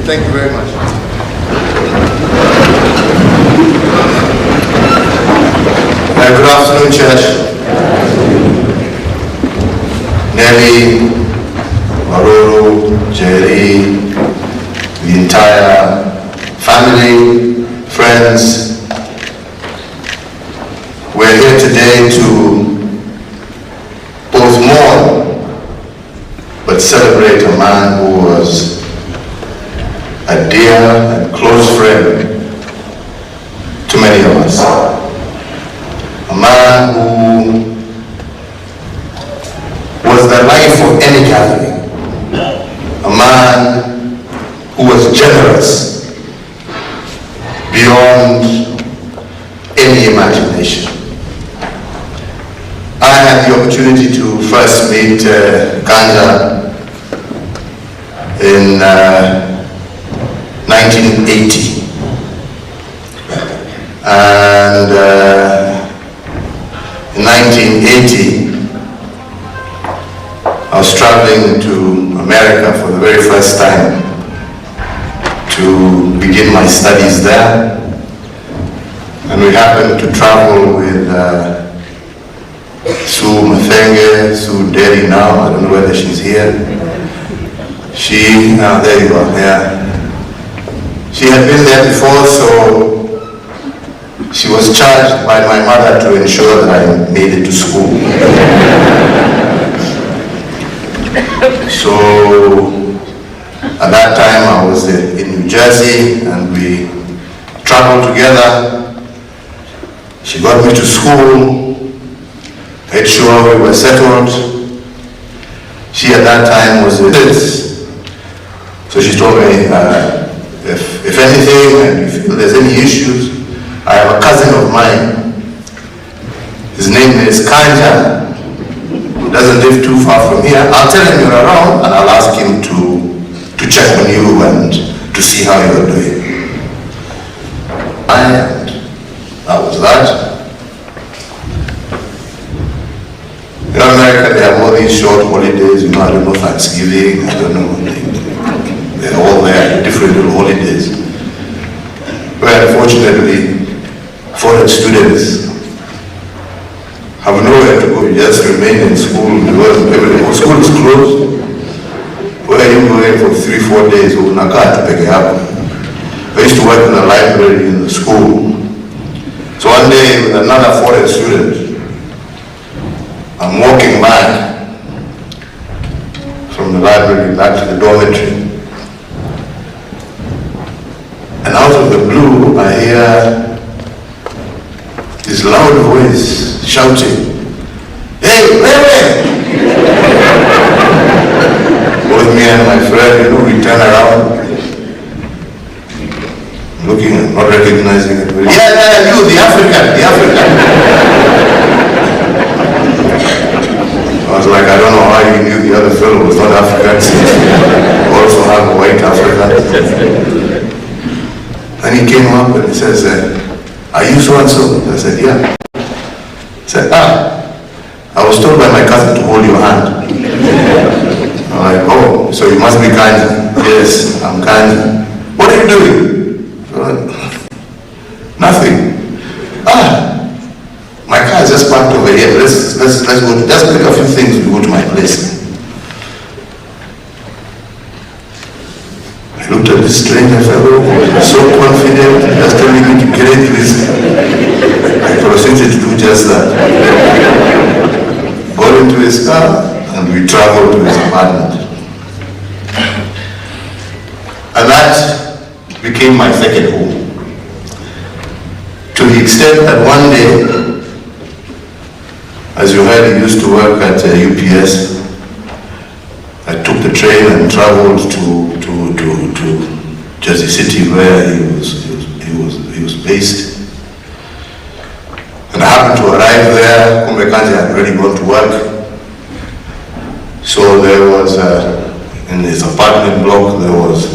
Thank you very much. Good afternoon, Church. Nelly, Maroro, Jerry, the entire family, friends. We're here today to both mourn but celebrate a man who was a dear and close friend to many of us. A man who was the life of any Catholic. A man who was generous beyond any imagination. I had the opportunity to first meet Ganja in 1980. And in 1980, I was traveling to America for the very first time to begin my studies there. And we happened to travel with Sue Matiang'I, Sue Derry now, I don't know whether she's here. There you are, yeah. She had been there before, so she was charged by my mother to ensure that I made it to school. So at that time I was in New Jersey and we traveled together. She got me to school, made sure we were settled. She at that time was with us. So she told me, if anything and if there's any issues, I have a cousin of mine. His name is Kanja, who doesn't live too far from here. I'll tell him you're around and I'll ask him to check on you and to see how you're doing. And that was that. In America, they have all these short holidays. You know, I don't know, Thanksgiving, I don't know. They're all there, different little holidays. But unfortunately, foreign students have nowhere to go. You just remain in school because school is closed. Where are you going for 3-4 days? I used to work in the library in the school. So one day with another foreign student, I'm walking back from the library back to the dormitory. And out of the blue, I hear this loud voice shouting, "Hey, where?" Both me and my friend, we turn around, looking, not recognizing it. Yeah, you, the African. I was like, I don't know how you knew the other fellow was not African, since you also have a white African. And he came up and he says, "Are you so-and-so?" I said, "Yeah." He said, "I was told by my cousin to hold your hand." I'm like, "Oh, so you must be Kanja." "Yes, I'm Kanja." "What are you doing?" "Nothing." "My car is just parked over here. Let's go. Just pick a few things and go to my place." I looked at this stranger fellow, so confident, just telling me to get into his. I proceeded to do just that. Got into his car and we traveled to his apartment. And that became my second home. To the extent that one day, as you heard, he used to work at UPS. I took the train and traveled to Jersey City, where he was based. And I happened to arrive there. Kumbe Kanja had already gone to work. So there was, in his apartment block, there was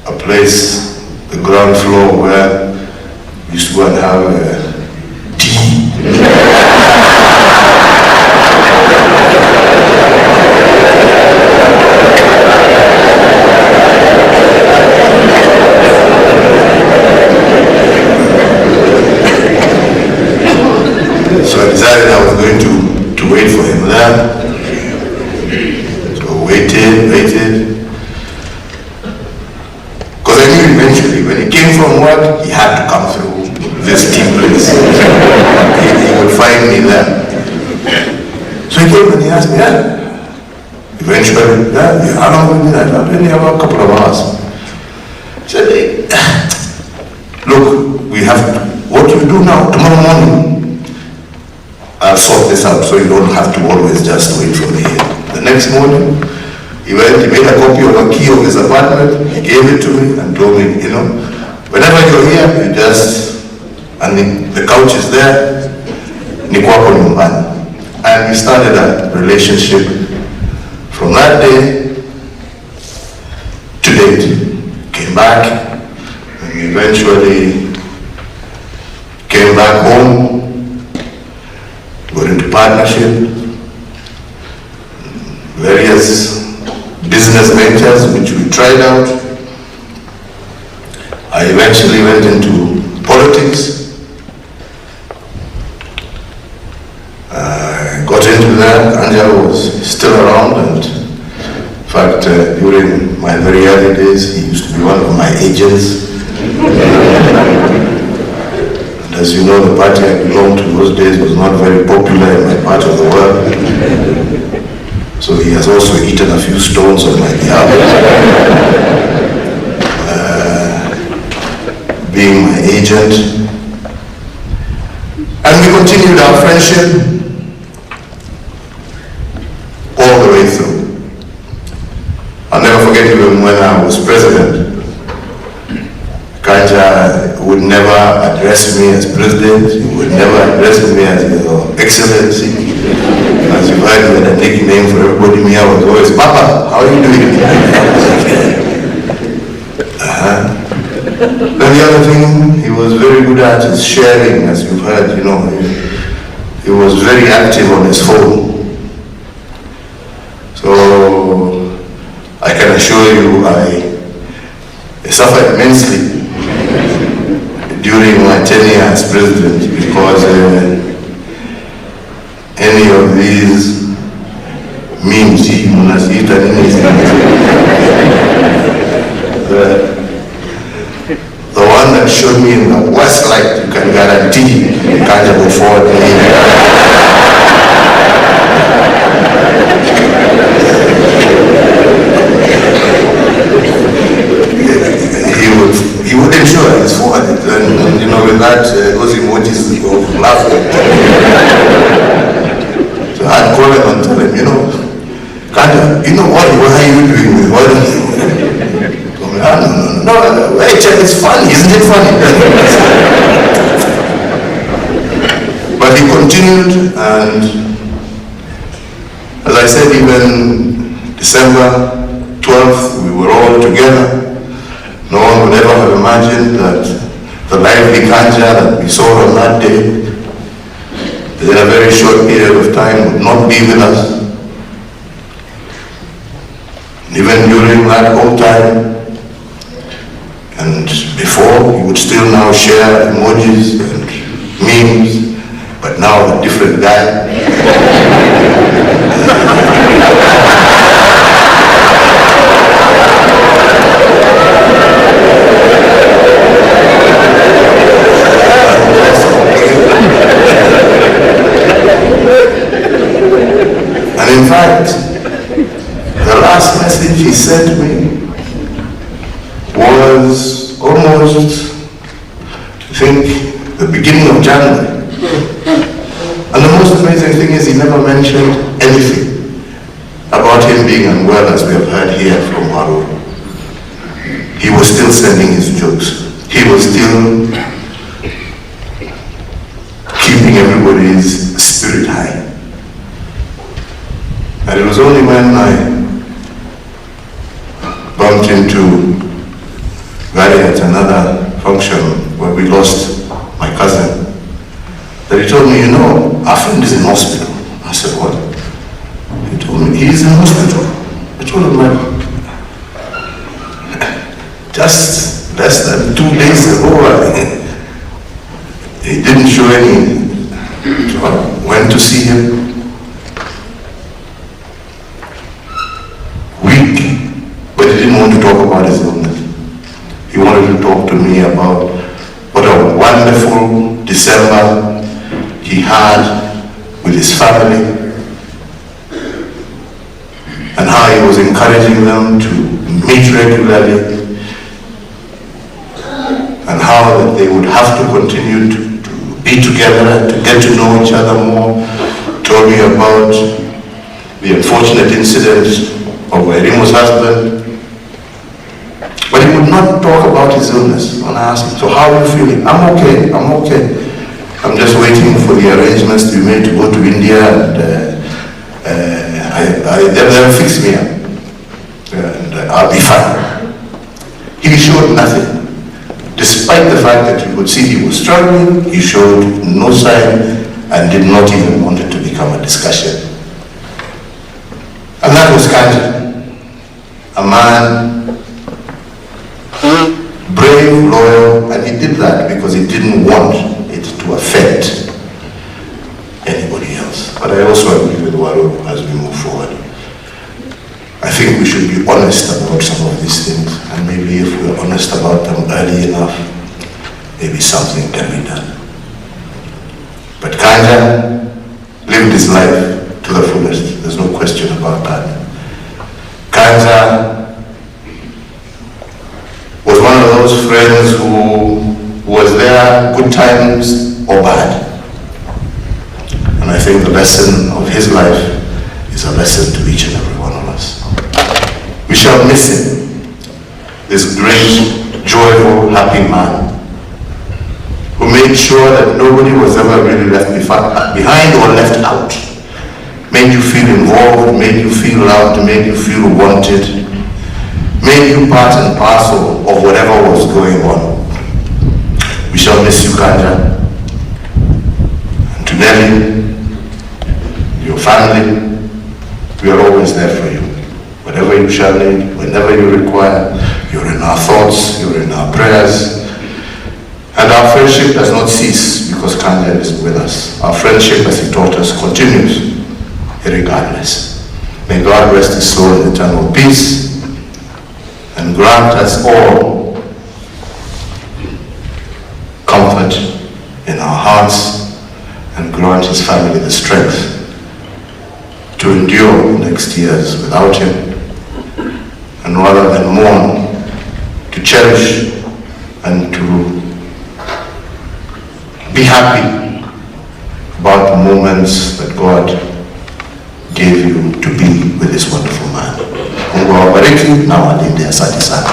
a place, the ground floor, where we used to go and have tea. So I decided I was going to wait for him there. So waited. Because I knew eventually when he came from work, he had to come through this team place. He would find me there. So he came and he asked me, eventually, how long have you been at? I've been here about a couple of hours. He said, hey, look, we have to, what you do now, tomorrow morning, I'll sort this out so you don't have to always just wait for me here. The next morning, he made a copy of a key of his apartment, he gave it to me and told me, whenever you're here, you just, and the couch is there, ni kwako nyumbani. And we started a relationship from that day to date. Came back, and we eventually came back home, got into partnership, various business ventures which we tried out. I eventually went into politics. Got into that. AJAABU was still around, and in fact, during my very early days, he used to be one of my agents. And as you know, the party I belonged to those days was not very popular in my part of the world. So he has also eaten a few stones on my behalf. Being my agent. And we continued our friendship all the way through. I'll never forget even when I was president. Kanja would never address me as president. He would never address me as Your Excellency. As you heard, he had a nickname for everybody. Me, I was always, Papa, how are you doing? And the other thing he was very good at is sharing, as you've heard, he was very active on his phone. So I can assure you I suffered immensely during my tenure as president, because any of these memes, the one that showed me in the worst light, you can guarantee you can't go forward. He would ensure he's forwarded, and with that, those emojis of laughter. So I'd call him and tell him, Kanja, what are you doing? What are you No, wait, it's funny, isn't it funny? But he continued, and as I said, even December 12th, we were all together. No one would ever have imagined that the lively Kanja that we saw on that day, in a very short period of time, would not be with us. And even during that whole time, and before, he would still now share emojis and memes, but now a different guy. And in fact, the last message he sent me was almost, I think, the beginning of January. And the most amazing thing is he never mentioned anything about him being unwell, as we have heard here from Haru. He was still sending his jokes. He was still keeping everybody's spirit high. And it was only when I bumped into Gary at another function where we lost my cousin, that he told me, our friend is in hospital. I said, what? He told me, he's in hospital. I told him, just less than 2 days ago, he didn't show any went to see him. Weak, but he didn't want to talk about his illness. He wanted to talk to me about what a wonderful December he had with his family, and how he was encouraging them to meet regularly, and how that they would have to continue to be together and to get to know each other more. Told me about the unfortunate incident of Erimo's husband, but he would not talk about his illness. And I asked him, so how are you feeling? I'm okay, I'm okay. I'm just waiting for the arrangements to be made to go to India, and they'll fix me up, and I'll be fine. He showed nothing. Despite the fact that you could see he was struggling, he showed no sign and did not even want it to become a discussion. And that was Kanja, a man, brave, loyal, and he did that because he didn't want it to affect anybody else. But I also agree with Waru as we move forward. I think we should be honest about some of these things, and maybe if we're honest about them early enough, maybe something can be done. But Kanja lived his life to the fullest. There's no question about that. Kanja was one of those friends who was there good times or bad. And I think the lesson of his life is a lesson to each and every one of us. We shall miss him, this great, joyful, happy man who made sure that nobody was ever really left behind or left out. Made you feel involved, made you feel loved, made you feel wanted, made you part and parcel of whatever was going on. We shall miss you, Kanja. And to Nelly, your family, we are always there for you. Whatever you shall need, whenever you require, you're in our thoughts, you're in our prayers. And our friendship does not cease because Kanja is with us. Our friendship, as he taught us, continues regardless. May God rest his soul in eternal peace and grant us all comfort in our hearts, and grant his family the strength to endure next years without him, and rather than mourn, to cherish and to be happy about the moments that God gave you to be with this wonderful man. Mungu awabariki na walinde. Asante sana.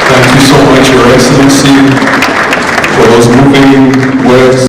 Thank you so much, Your Excellency, for those moving words.